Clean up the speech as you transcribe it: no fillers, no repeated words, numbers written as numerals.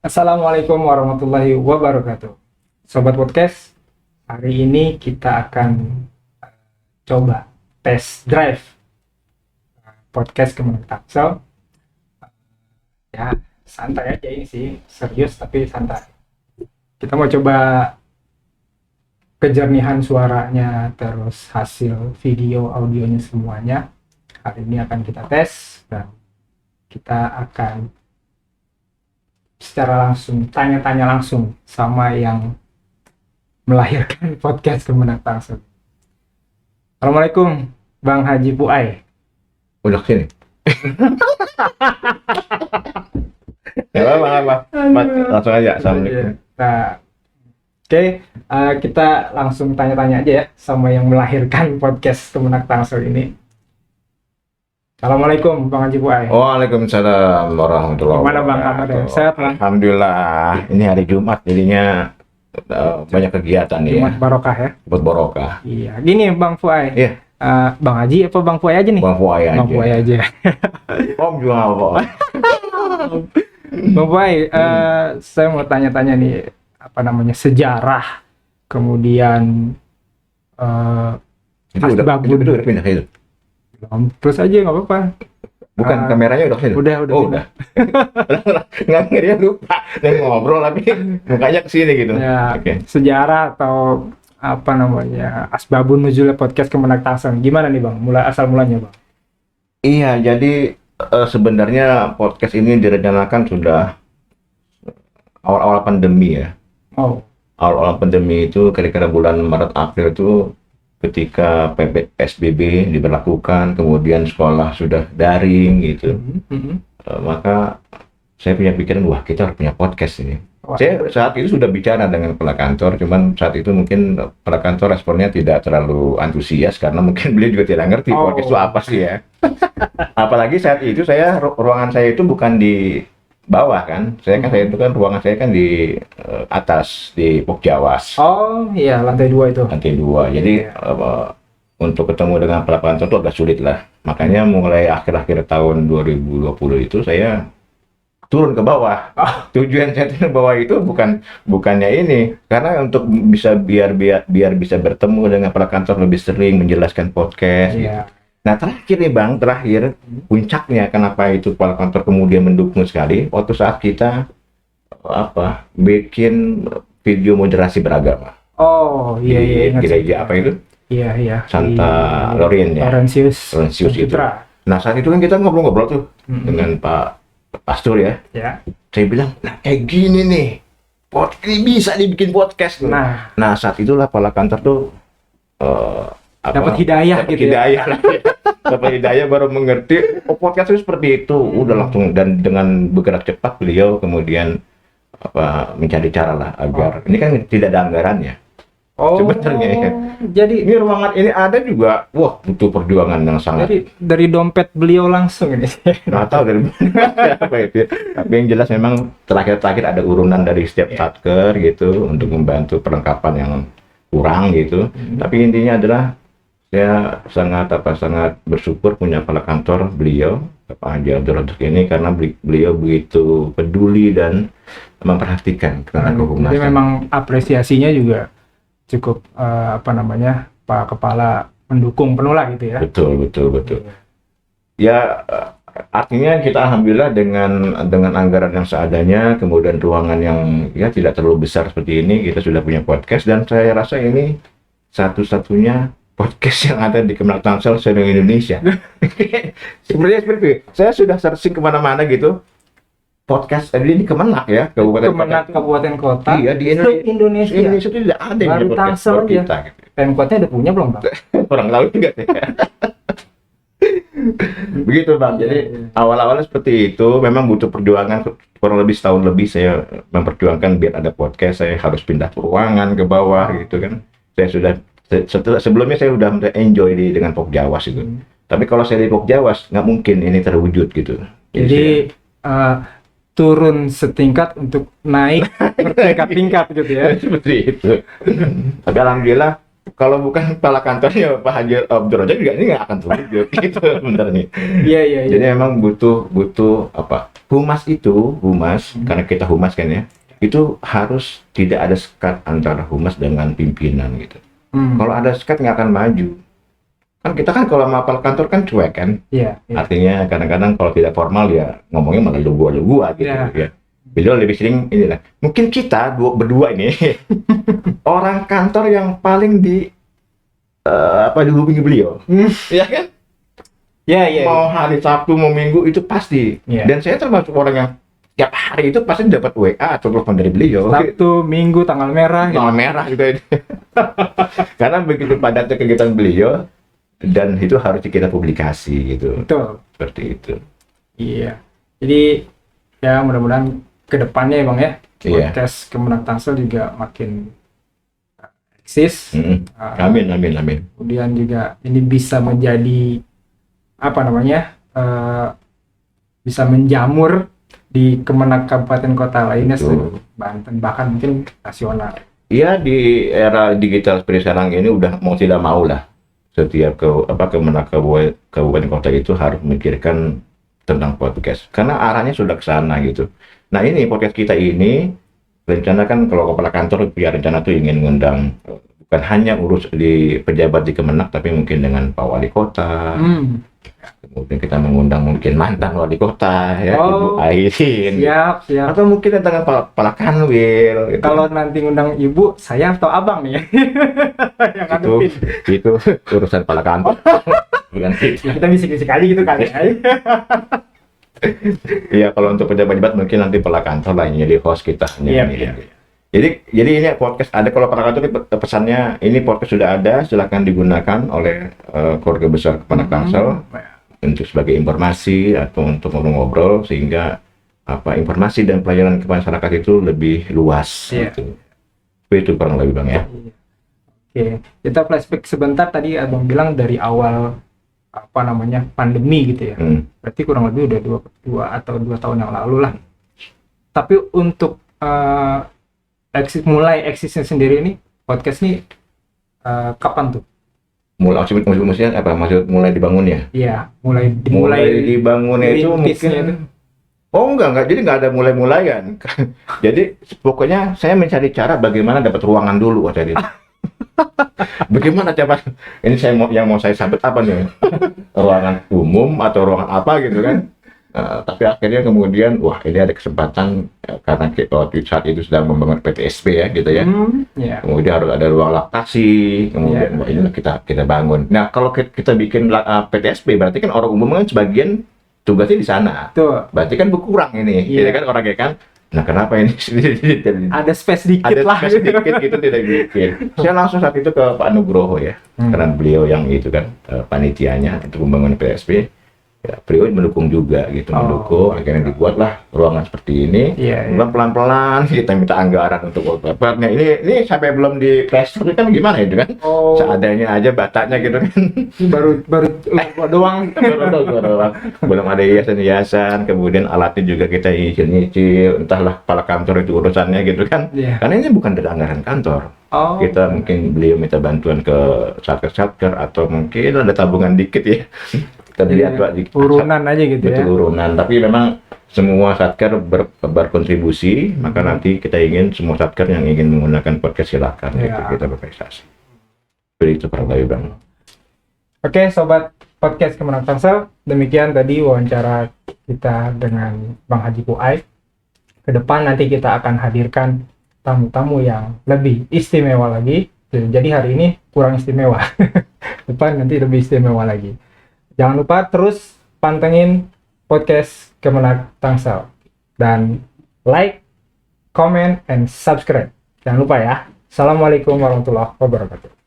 Assalamualaikum warahmatullahi wabarakatuh. Sobat podcast, hari ini kita akan coba test drive podcast Kemenang Tangsel. Ya, santai aja ini sih, serius tapi santai. Kita mau coba kejernihan suaranya, terus hasil video, audionya semuanya. Hari ini akan kita tes dan kita akan secara langsung, tanya-tanya langsung sama yang melahirkan podcast Kemenang Tangsel. Assalamualaikum, Bang Haji Puai. Udah sini. Gak apa-apa. Langsung aja. Assalamualaikum. Nah, oke, kita langsung tanya-tanya aja ya sama yang melahirkan podcast Kemenang Tangsel ini. Assalamualaikum, Bang Haji Puai. Waalaikumsalam warahmatullahi Gimana Bang wabarakatuh. kabarnya? Sehat Bang? Alhamdulillah. Ini hari Jumat jadinya banyak kegiatan nih Jumat ya. barokah ya. Buat barokah. Iya, gini Bang Puai. Iya. Bang Haji apa Bang Puai aja nih? Bang Puai aja. Bang Puai aja. Om juga nggak apa-apa. Bang Puai, saya mau tanya-tanya nih, apa namanya, sejarah, kemudian Itu udah pindah ke itu. terus aja nggak apa-apa. Bukan kameranya udah ke situ. Udah. Oh, udah. Nggak dia lupa. Dan ngobrol tapi mukanya ke sini gitu. Ya, Oke. sejarah atau apa namanya, asbabun nuzulnya podcast Kemenang Tangsel. Gimana nih Bang? Asal mulanya Bang? Iya, jadi sebenarnya podcast ini direncanakan sudah awal-awal pandemi ya. Oh, Awal-awal pandemi itu kira-kira bulan Maret April itu ketika PSBB diberlakukan, kemudian sekolah sudah daring gitu. Maka saya punya pikiran, wah kita harus punya podcast ini. Wah. Saya saat itu sudah bicara dengan kepala kantor, cuman saat itu mungkin kepala kantor responnya tidak terlalu antusias karena mungkin beliau juga tidak ngerti podcast itu apa sih ya. Apalagi saat itu ruangan saya itu bukan di bawah kan, saya itu kan ruangan saya kan di atas di Pokjawas. Oh iya, lantai 2 itu. Lantai 2. Jadi untuk ketemu dengan kepala kantor itu agak sulit lah. Makanya mulai akhir-akhir tahun 2020 itu saya turun ke bawah. Tujuan saya turun ke bawah itu bukannya ini, karena untuk bisa biar bisa bertemu dengan kepala kantor lebih sering menjelaskan podcast. Iya. Gitu. Nah terakhir nih Bang, puncaknya kenapa itu kepala kantor kemudian mendukung sekali waktu saat kita bikin video moderasi beragama. Oh iya, ingat Gereja sih. apa itu? Iya. Santa Lorin ya. Laurentius itu. Putra. Nah saat itu kan kita ngobrol-ngobrol tuh dengan Pak Pastor ya. Ya. Saya bilang, nah gini nih, podcast bisa dibikin podcast. Nah, saat itulah kepala kantor tuh dapat hidayah gitu ya. Dapat hidayah baru mengerti podcast itu seperti itu. Udah langsung, dan dengan bergerak cepat beliau kemudian mencari cara lah agar ini kan tidak ada anggarannya. Sebenarnya ya. Jadi Ini ruangan ini ada juga, wah butuh perjuangan yang sangat. Jadi dari dompet beliau langsung ini. Nggak tahu dari apa itu. Tapi yang jelas memang terakhir ada urunan dari setiap satker gitu untuk membantu perlengkapan yang kurang gitu. Tapi intinya adalah saya sangat bersyukur punya kepala kantor beliau Pak Haji Abdul Razak ini, karena beliau begitu peduli dan memperhatikan tentang kehumasan. Jadi memang apresiasinya juga cukup Pak Kepala mendukung penuh lah gitu ya. Betul. Ya artinya kita alhamdulillah dengan anggaran yang seadanya, kemudian ruangan yang ya tidak terlalu besar seperti ini, kita sudah punya podcast, dan saya rasa ini satu-satunya podcast yang ada di Kemenang Tangsel seluruh Indonesia. Sepertinya seperti itu. Saya sudah searching kemana-mana gitu. Podcast ini Kemenang ya, kabupaten kota. Iya, di Indonesia. Indonesia itu tidak ada yang baru podcast Tangsel seperti ya. kita. Gitu. Pemkotnya udah punya belum Bang? Orang tahu juga ya. Begitu Bang. Jadi awal-awalnya seperti itu, memang butuh perjuangan kurang lebih setahun lebih saya memperjuangkan biar ada podcast. Saya harus pindah ruangan ke bawah gitu kan. Saya sudah sebelumnya saya sudah enjoy dengan Pokjawas itu. Tapi kalau saya di Pokjawas nggak mungkin ini terwujud gitu. Jadi turun setingkat untuk naik bertingkat-tingkat gitu ya. Seperti itu. Tapi alhamdulillah kalau bukan kepala kantornya Pak Haji Abdur Rojak juga ini nggak akan terwujud gitu sebenarnya. Iya, iya, Jadi iya. memang butuh apa? Humas, karena kita humas kan ya. Itu harus tidak ada sekat antara humas dengan pimpinan gitu. Kalau ada sekat nggak akan maju. Kan kita kan kalau sama kepala kantor kan cuek kan. Iya, iya. Artinya kadang-kadang kalau tidak formal ya ngomongnya malah lu gua gitu Iya. ya. Beliau lebih sering inilah. Mungkin kita berdua ini orang kantor yang paling dihubungi beliau. Ya kan? Iya, iya. Mau hari Sabtu mau Minggu itu pasti. Iya. Dan saya termasuk orang yang tiap hari itu pasti dapat WA atau telepon dari beliau. Sabtu, Minggu, tanggal merah. Tanggal merah gitu. Karena begitu padatnya kegiatan beliau dan itu harus kita publikasi gitu. Betul. Seperti itu. Iya. Jadi ya mudah-mudahan kedepannya ya Bang ya, Iya. podcast Kemenang Tangsel juga makin eksis. Amin. Kemudian juga ini bisa menjadi apa namanya, bisa menjamur di Kemenang kabupaten kota lainnya Betul. seluruh Banten, bahkan mungkin nasional. Iya, di era digital seperti sekarang ini udah mau tidak mau lah setiap kemenang kabupaten kota itu harus memikirkan tentang podcast karena arahnya sudah ke sana gitu. Nah ini podcast kita ini rencana kan kalau kepala kantor punya rencana tuh ingin ngundang bukan hanya urus di pejabat di Kemenak tapi mungkin dengan Pak Wali Kota. Kemudian kita mengundang mungkin mantan wali kota ya, Ibu Airin. Siap. Atau mungkin dengan Pak Kanwil. Gitu. Kalau nanti ngundang ibu, saya atau abang nih yang ngadepin. Itu urusan kepala kantor. Bukan Ya, kita bisik-bisik aja gitu kali. Iya, kalau untuk pejabat-pejabat mungkin nanti kepala kantor lah yang jadi host kita. Iya. Jadi ini podcast ada kalau kepala kantor ini pesannya ini podcast sudah ada, silakan digunakan oleh keluarga besar Kemenang Tangsel untuk sebagai informasi atau untuk ngobrol-ngobrol sehingga informasi dan pelayanan ke masyarakat itu lebih luas gitu. Itu kurang lebih Bang ya. Oke, kita flashback sebentar tadi Abang bilang dari awal pandemi gitu ya. Berarti kurang lebih udah dua tahun yang lalu lah. Tapi untuk mulai eksisnya sendiri ini podcast nih kapan tuh? Maksudnya apa? Maksud mulai dibangun ya? Iya, mulai dibangunnya itu mungkin. Oh enggak, jadi nggak ada mulai-mulayan. Jadi pokoknya saya mencari cara bagaimana dapat ruangan dulu waktu itu. Bagaimana coba? Ini yang mau saya sabut apa nih? Ruangan umum atau ruangan apa gitu kan? Tapi akhirnya kemudian wah ini ada kesempatan karena waktu saat itu sedang membangun PTSP ya gitu ya. Kemudian harus ada ruang laktasi, kemudian wah inilah kita bangun. Nah kalau kita bikin PTSP berarti kan orang umum kan sebagian tugasnya di sana. Tuh. Berarti kan berkurang ini, jadi kan orangnya kan. Nah kenapa ini ada space dikit lah. Ada space dikit gitu tidak bikin. Saya langsung saat itu ke Pak Nugroho ya, karena beliau yang itu kan panitianya untuk membangun PTSP. Ya, beliau mendukung juga gitu, mendukung akhirnya dibuatlah ruangan seperti ini. Pelan-pelan kita minta anggaran untuk wallpapernya. Ini sampai belum di plaster kan gimana itu kan? Seadanya aja bataknya gitu kan. baru doang. Belum ada hiasan-hiasan, kemudian alatnya juga kita nyicil, entahlah kepala kantor itu urusannya gitu kan. Karena ini bukan dari anggaran kantor. Kita mungkin beliau minta bantuan ke satker atau mungkin ada tabungan dikit ya. Kita lihat urunan aja gitu ya. Betul urunan, tapi memang semua satker berkontribusi, maka nanti kita ingin semua satker yang ingin menggunakan podcast silakan gitu, kita berprestasi. Begitu kurang lebih Bang. Oke, sobat podcast Kemenang Tangsel, demikian tadi wawancara kita dengan Bang Haji Puai. Ke depan nanti kita akan hadirkan tamu-tamu yang lebih istimewa lagi. Jadi hari ini kurang istimewa. Depan nanti lebih istimewa lagi. Jangan lupa terus pantengin podcast Kemenang Tangsel dan like, comment, and subscribe. Jangan lupa ya. Assalamualaikum warahmatullahi wabarakatuh.